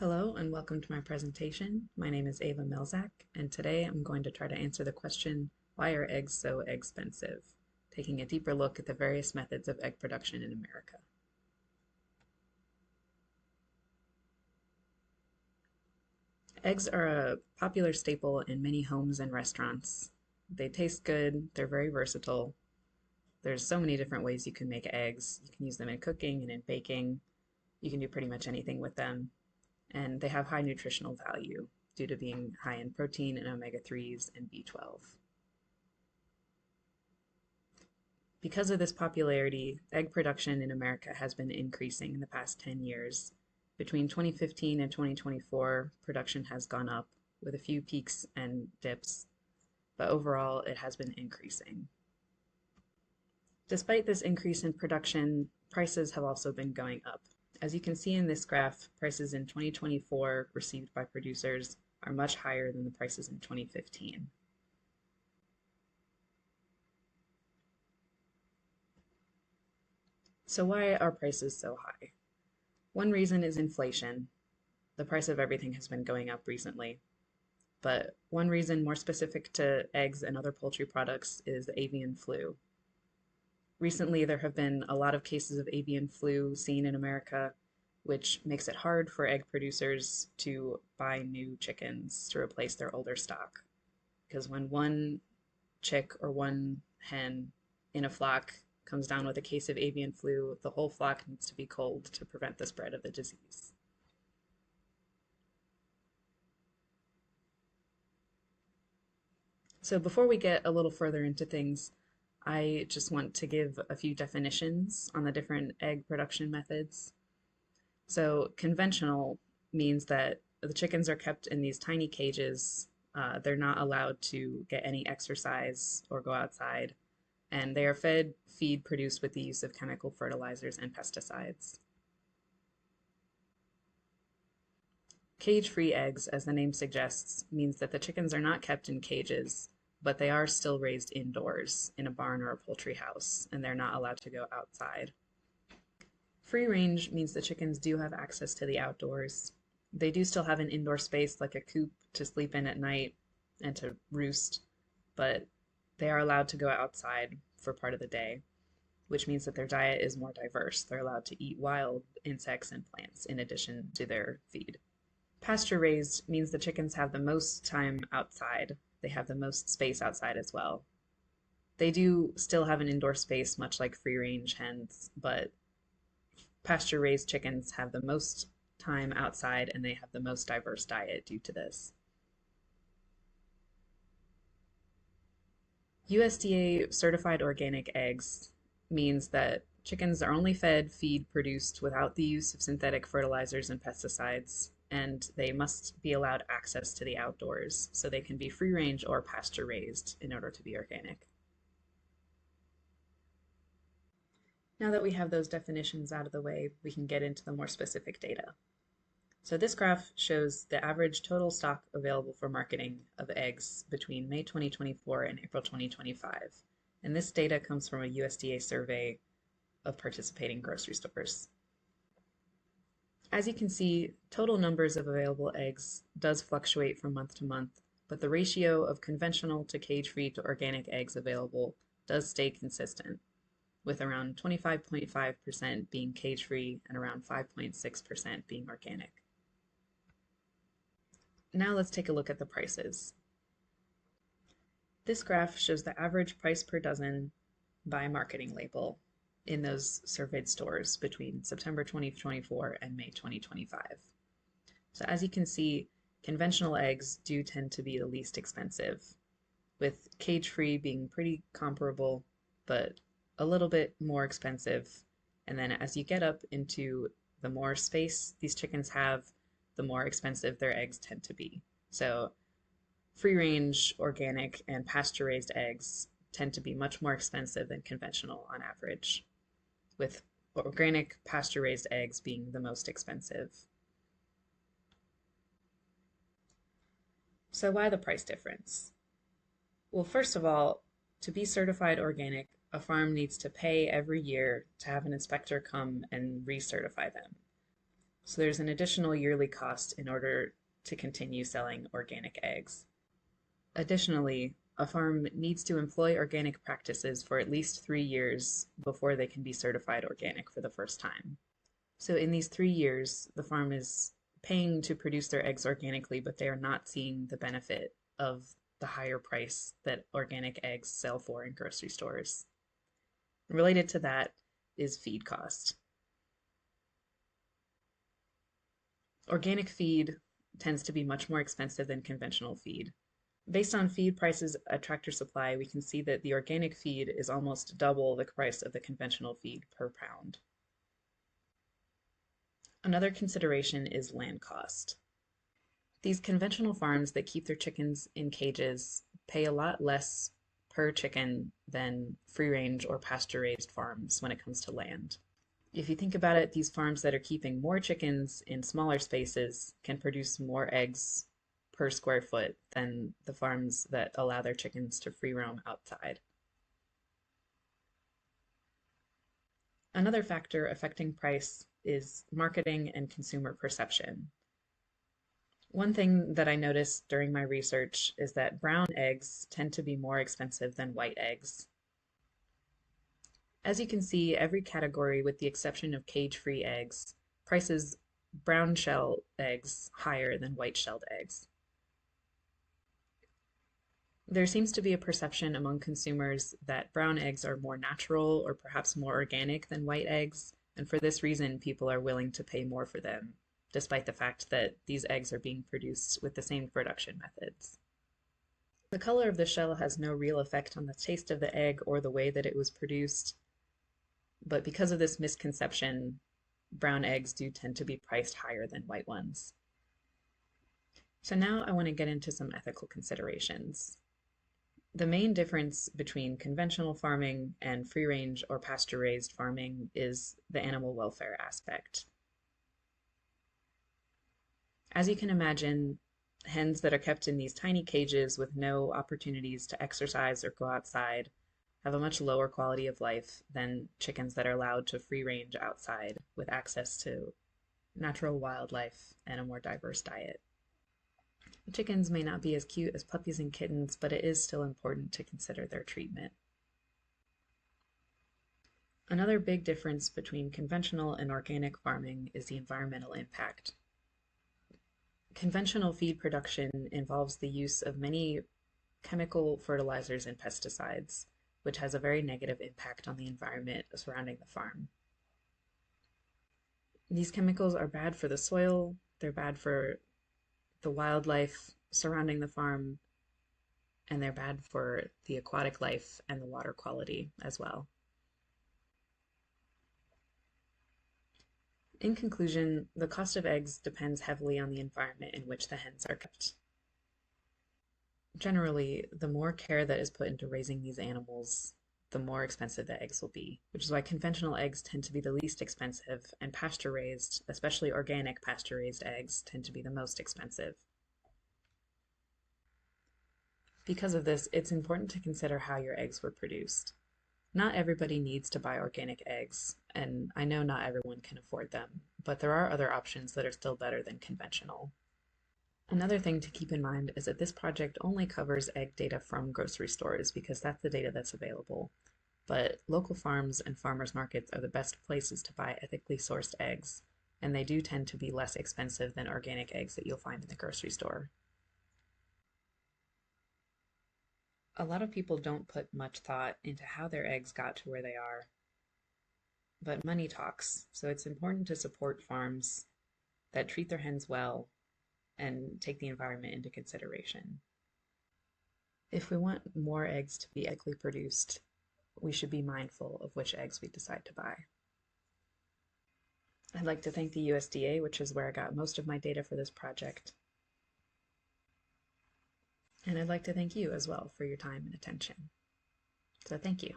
Hello and welcome to my presentation. My name is Ava Melzak, and today I'm going to try to answer the question, why are eggs so expensive? Taking a deeper look at the various methods of egg production in America. Eggs are a popular staple in many homes and restaurants. They taste good, they're very versatile. There's so many different ways you can make eggs. You can use them in cooking and in baking. You can do pretty much anything with them. And they have high nutritional value due to being high in protein and omega-3s and B12. Because of this popularity, egg production in America has been increasing in the past 10 years. Between 2015 and 2024, production has gone up with a few peaks and dips, but overall it has been increasing. Despite this increase in production, prices have also been going up. As you can see in this graph, prices in 2024 received by producers are much higher than the prices in 2015. So why are prices so high? One reason is inflation. The price of everything has been going up recently. But one reason more specific to eggs and other poultry products is the avian flu. Recently, there have been a lot of cases of avian flu seen in America, which makes it hard for egg producers to buy new chickens to replace their older stock. Because when one chick or one hen in a flock comes down with a case of avian flu, the whole flock needs to be culled to prevent the spread of the disease. So before we get a little further into things, I just want to give a few definitions on the different egg production methods. So conventional means that the chickens are kept in these tiny cages. They're not allowed to get any exercise or go outside, and they are fed feed produced with the use of chemical fertilizers and pesticides. Cage-free eggs, as the name suggests, means that the chickens are not kept in cages, but they are still raised indoors in a barn or a poultry house, and they're not allowed to go outside. Free range means the chickens do have access to the outdoors. They do still have an indoor space like a coop to sleep in at night and to roost, but they are allowed to go outside for part of the day, which means that their diet is more diverse. They're allowed to eat wild insects and plants in addition to their feed. Pasture raised means the chickens have the most time outside. They have the most space outside as well. They do still have an indoor space, much like free range hens, but pasture raised chickens have the most time outside and they have the most diverse diet due to this. USDA certified organic eggs means that chickens are only fed feed produced without the use of synthetic fertilizers and pesticides, and they must be allowed access to the outdoors, so they can be free range or pasture raised in order to be organic. Now that we have those definitions out of the way, we can get into the more specific data. So this graph shows the average total stock available for marketing of eggs between May 2024 and April 2025. And this data comes from a USDA survey of participating grocery stores. As you can see, total numbers of available eggs does fluctuate from month to month, but the ratio of conventional to cage-free to organic eggs available does stay consistent, with around 25.5% being cage-free and around 5.6% being organic. Now let's take a look at the prices. This graph shows the average price per dozen by marketing label in those surveyed stores between September 2024 and May 2025. So as you can see, conventional eggs do tend to be the least expensive, with cage-free being pretty comparable, but a little bit more expensive. And then as you get up into the more space these chickens have, the more expensive their eggs tend to be. So free-range, organic, and pasture-raised eggs tend to be much more expensive than conventional on average, with organic pasture-raised eggs being the most expensive. So why the price difference? Well, first of all, to be certified organic, a farm needs to pay every year to have an inspector come and recertify them. So there's an additional yearly cost in order to continue selling organic eggs. Additionally, a farm needs to employ organic practices for at least 3 years before they can be certified organic for the first time. So in these 3 years, the farm is paying to produce their eggs organically, but they are not seeing the benefit of the higher price that organic eggs sell for in grocery stores. Related to that is feed cost. Organic feed tends to be much more expensive than conventional feed. Based on feed prices at Tractor Supply, we can see that the organic feed is almost double the price of the conventional feed per pound. Another consideration is land cost. These conventional farms that keep their chickens in cages pay a lot less per chicken than free-range or pasture-raised farms when it comes to land. If you think about it, these farms that are keeping more chickens in smaller spaces can produce more eggs per square foot than the farms that allow their chickens to free roam outside. Another factor affecting price is marketing and consumer perception. One thing that I noticed during my research is that brown eggs tend to be more expensive than white eggs. As you can see, every category, with the exception of cage-free eggs, prices brown shell eggs higher than white-shelled eggs. There seems to be a perception among consumers that brown eggs are more natural or perhaps more organic than white eggs, and for this reason, people are willing to pay more for them, despite the fact that these eggs are being produced with the same production methods. The color of the shell has no real effect on the taste of the egg or the way that it was produced, but because of this misconception, brown eggs do tend to be priced higher than white ones. So now I want to get into some ethical considerations. The main difference between conventional farming and free-range or pasture-raised farming is the animal welfare aspect. As you can imagine, hens that are kept in these tiny cages with no opportunities to exercise or go outside have a much lower quality of life than chickens that are allowed to free range outside with access to natural wildlife and a more diverse diet. Chickens may not be as cute as puppies and kittens, but it is still important to consider their treatment. Another big difference between conventional and organic farming is the environmental impact. Conventional feed production involves the use of many chemical fertilizers and pesticides, which has a very negative impact on the environment surrounding the farm. These chemicals are bad for the soil, they're bad for the wildlife surrounding the farm, and they're bad for the aquatic life and the water quality as well. In conclusion, the cost of eggs depends heavily on the environment in which the hens are kept. Generally, the more care that is put into raising these animals, the more expensive the eggs will be, which is why conventional eggs tend to be the least expensive, and pasture-raised, especially organic pasture-raised eggs, tend to be the most expensive. Because of this, it's important to consider how your eggs were produced. Not everybody needs to buy organic eggs, and I know not everyone can afford them, but there are other options that are still better than conventional. Another thing to keep in mind is that this project only covers egg data from grocery stores because that's the data that's available. But local farms and farmers markets are the best places to buy ethically sourced eggs, and they do tend to be less expensive than organic eggs that you'll find in the grocery store. A lot of people don't put much thought into how their eggs got to where they are, but money talks, so it's important to support farms that treat their hens well and take the environment into consideration. If we want more eggs to be ethically produced, we should be mindful of which eggs we decide to buy. I'd like to thank the USDA, which is where I got most of my data for this project. And I'd like to thank you as well for your time and attention. So thank you.